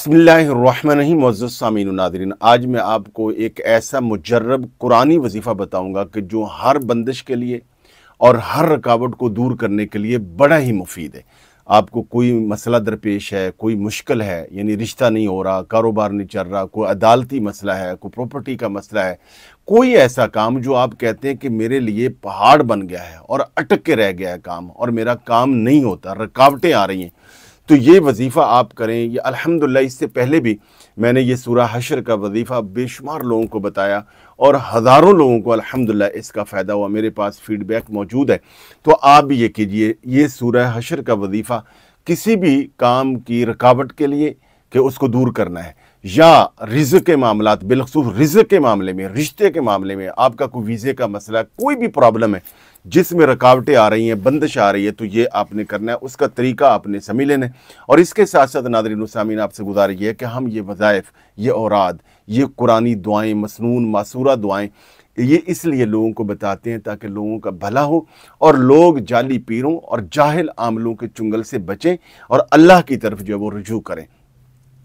बिस्मिल्लाहिर्रहमानिर्रहीम। मुअज़्ज़ज़ सामीन व नाज़रीन, आज मैं आपको एक ऐसा मुजर्रब कुरानी वजीफ़ा बताऊंगा कि जो हर बंदिश के लिए और हर रुकावट को दूर करने के लिए बड़ा ही मुफीद है। आपको कोई मसला दरपेश है, कोई मुश्किल है, यानी रिश्ता नहीं हो रहा, कारोबार नहीं चल रहा, कोई अदालती मसला है, कोई प्रॉपर्टी का मसला है, कोई ऐसा काम जो आप कहते हैं कि मेरे लिए पहाड़ बन गया है और अटक के रह गया है काम, और मेरा काम नहीं होता, रुकावटें आ रही हैं, तो ये वजीफ़ा आप करें। ये अल्हम्दुलिल्लाह इससे पहले भी मैंने ये सूरह हशर का वजीफ़ा बेशुमार लोगों को बताया और हज़ारों लोगों को अल्हम्दुलिल्लाह इसका फ़ायदा हुआ। मेरे पास फ़ीडबैक मौजूद है, तो आप भी ये कीजिए। ये सूरह हशर का वजीफ़ा किसी भी काम की रुकावट के लिए कि उसको दूर करना है, या रिज़्क़ के मामलात, बिलख़ुसूस रिज़्क़ के मामले में, रिश्ते के मामले में, आपका कोई वीज़े का मसला, कोई भी प्रॉब्लम है जिसमें रुकावटें आ रही हैं, बंदिश आ रही है, तो ये आपने करना है। उसका तरीका आपने समझ लेना है। और इसके साथ साथ नाज़रीन व सामीन, आपसे गुजारिश है कि हम ये वज़ाइफ, ये औराद, ये कुरानी दुआएं, मसनून मासूरा दुआएं, ये इसलिए लोगों को बताते हैं ताकि लोगों का भला हो और लोग जाली पीरों और जाहिल आमलों के चुंगल से बचें और अल्लाह की तरफ जो है वो रुजू करें।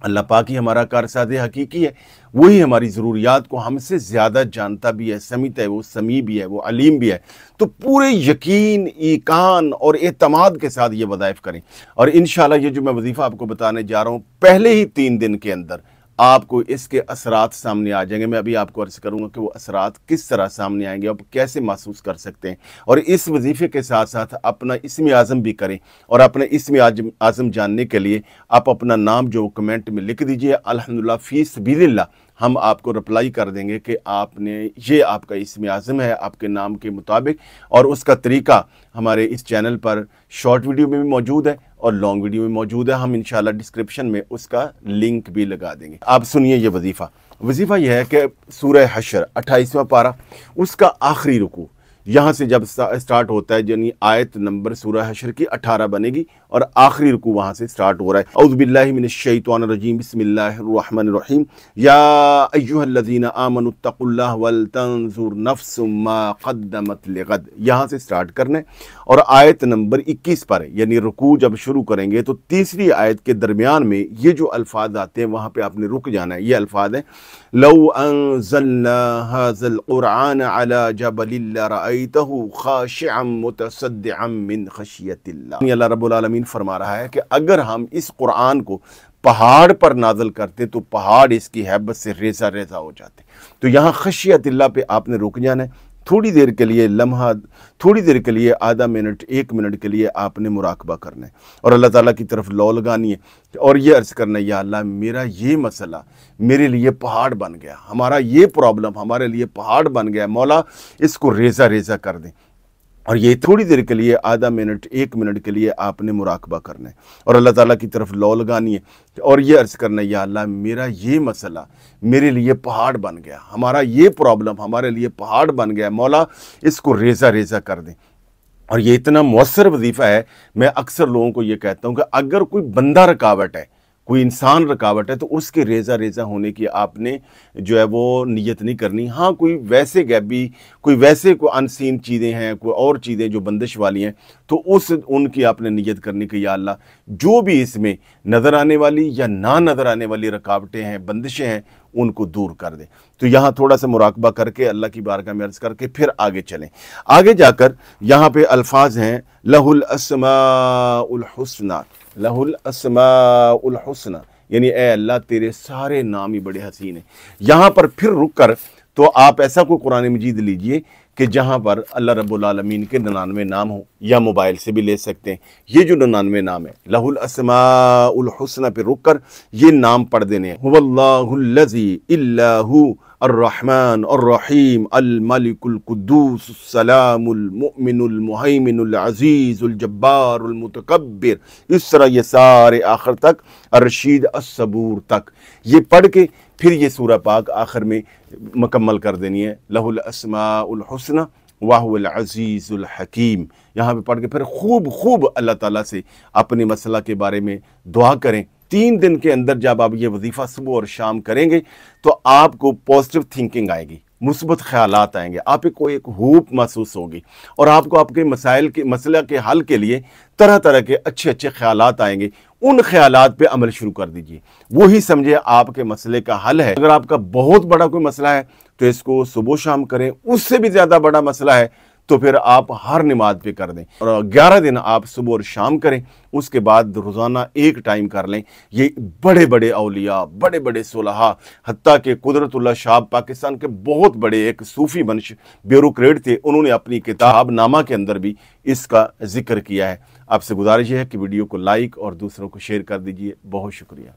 अल्लाह पाक ही हमारा कारसाज़ हकीकी है, वही हमारी ज़रूरियात को हमसे ज़्यादा जानता भी है, समझता है, वो समी भी है, वो अलीम भी है। तो पूरे यकीन, ईकान और एतमाद के साथ ये वज़ाइफ करें। और इंशाअल्लाह ये जो मैं वजीफ़ा आपको बताने जा रहा हूँ, पहले ही 3 दिन के अंदर आपको इसके असरात सामने आ जाएंगे। मैं अभी आपको अर्ज़ करूँगा कि वो असरात किस तरह सामने आएंगे, आप कैसे महसूस कर सकते हैं। और इस वजीफ़े के साथ साथ अपना इस्म आज़म भी करें, और अपने इस्म आज़म जानने के लिए आप अपना नाम जो कमेंट में लिख दीजिए, अल्हम्दुलिल्लाह फ़ी सबीलिल्लाह, हम आपको रिप्लाई कर देंगे कि आपने ये आपका इस्म आज़म है आपके नाम के मुताबिक। और उसका तरीका हमारे इस चैनल पर शॉर्ट वीडियो में भी मौजूद है और लॉन्ग वीडियो में मौजूद है। हम इंशाल्लाह डिस्क्रिप्शन में उसका लिंक भी लगा देंगे। आप सुनिए ये वजीफ़ा यह है कि सूरह हशर 28वां पारा, उसका आखिरी रुकू यहाँ से जब स्टार्ट होता है, यानी आयत नंबर सूरह हशर की 18 बनेगी और आखिरी रुकू वहाँ से स्टार्ट हो रहा है। औज़ु बिल्लाहि मिनश शैतानिर रजीम, बिस्मिल्लाहिर्रहमानिर रहीम। या अय्युहल्लज़ीना आमनुत्तक़ुल्लाह वल तंज़ुर नफ्सुम मा क़द्दमत लिग़द, यहाँ से स्टार्ट करना है। और आयत नंबर 21 पर, यानी रुकू जब शुरू करेंगे तो तीसरी आयत के दरमियान में ये जो अल्फाज आते हैं वहाँ पे आपने रुक जाना है। ये अल्फाज हैं, लौ अंज़लना हाज़ल क़ुरआन अला जबलिन लरअयतहु ख़ाशिअन मुतसद्दिअन मिन ख़शियतिल्लाह। अल्लाह रब्बुल आलमीन फरमा रहा है कि अगर हम इस कुरान को पहाड़ पर नाज़िल करते तो पहाड़ इसकी हैबत से रेजा रेजा हो जाते। तो यहाँ ख़शियतिल्लाह पे आपने रुक जाना है। थोड़ी देर के लिए लम्हा, थोड़ी देर के लिए, आधा मिनट, 1 मिनट के लिए आपने मुराकबा करना है और अल्लाह ताला की तरफ लौ लगानी है और ये अर्ज़ करना है, या अल्लाह मेरा ये मसला मेरे लिए पहाड़ बन गया, हमारा ये प्रॉब्लम हमारे लिए पहाड़ बन गया, मौला इसको रेजा रेजा कर दें। और ये थोड़ी देर के लिए, आधा मिनट, 1 मिनट के लिए आपने मुराकबा करना है और अल्लाह ताला की तरफ लौ लगानी है और ये अर्ज़ करना है, या अल्लाह मेरा ये मसला मेरे लिए पहाड़ बन गया, हमारा ये प्रॉब्लम हमारे लिए पहाड़ बन गया, मौला इसको रेजा रेजा कर दें। और ये इतना मौसर वजीफ़ा है, मैं अक्सर लोगों को ये कहता हूँ कि अगर कोई बंदा रुकावट है, कोई इंसान रुकावट है, तो उसके रेजा रेजा होने की आपने जो है वो नियत नहीं करनी। हाँ, कोई वैसे गैबी, कोई वैसे कोई अनसीन चीज़ें हैं, कोई और चीज़ें जो बंदिश वाली हैं, तो उनकी आपने नियत करनी कि या अल्लाह जो भी इसमें नज़र आने वाली या ना नज़र आने वाली रुकावटें हैं, बंदिशें हैं, उनको दूर कर दे। तो यहाँ थोड़ा सा मुराकबा करके अल्लाह की बारगाह में अर्ज़ करके फिर आगे चलें। आगे जाकर यहाँ पे अल्फाज हैं, लहुल अस्माउल हुस्ना, लहुल अस्माउल हुस्ना, यानी ए अल्लाह तेरे सारे नाम ही बड़े हसीन हैं। यहाँ पर फिर रुक कर तो आप ऐसा कोई कुरान मजीद लीजिए कि जहाँ पर अल्लाह रब्बुल आलमीन के 99 नाम हो, या मोबाइल से भी ले सकते हैं। ये जो 99 नाम है, लहुल अस्माउल हुस्ना पे रुक कर ये नाम पढ़ देने हैं। हुवल्लाहुल्लज़ी इल्लाहु अर्रहमान अर्रहीम अल मलिकुल कुद्दूस सलामुल मुमिनुल मुहैमिनुल अज़ीज़ुल जब्बारुल मुतकब्बिर, इस तरह ये सारे आखिर तक, अर्रशीद अस्सबूर तक, ये पढ़ के फिर ये सूरह पाक आखिर में मुकम्मल कर देनी है। लहुल अस्माउल हुस्ना वाहुवल अज़ीज़ुल हकीम, यहाँ पे पढ़ के फिर खूब अल्लाह ताला से अपने मसला के बारे में दुआ करें। 3 दिन के अंदर जब आप ये वजीफ़ा सुबह और शाम करेंगे तो आपको पॉजिटिव थिंकिंग आएगी, मुस्बत ख्यालात आएंगे, आपको एक होप महसूस होगी और आपको आपके मसाइल के मसला के हल के लिए तरह तरह के अच्छे अच्छे ख्यालात आएंगे। उन ख्यालात पे अमल शुरू कर दीजिए, वही समझे आपके मसले का हल है। अगर आपका बहुत बड़ा कोई मसला है तो इसको सुबह शाम करें, उससे भी ज़्यादा बड़ा मसला है तो फिर आप हर नमाज पे कर दें, और 11 दिन आप सुबह और शाम करें, उसके बाद रोज़ाना एक टाइम कर लें। ये बड़े बड़े औलिया, बड़े बड़े सुलहा, हत्ता के कुदरतुल्लाह शाह पाकिस्तान के बहुत बड़े एक सूफ़ी वंश ब्यूरोक्रेट थे, उन्होंने अपनी किताब नामा के अंदर भी इसका जिक्र किया है। आपसे गुजारिश है कि वीडियो को लाइक और दूसरों को शेयर कर दीजिए। बहुत शुक्रिया।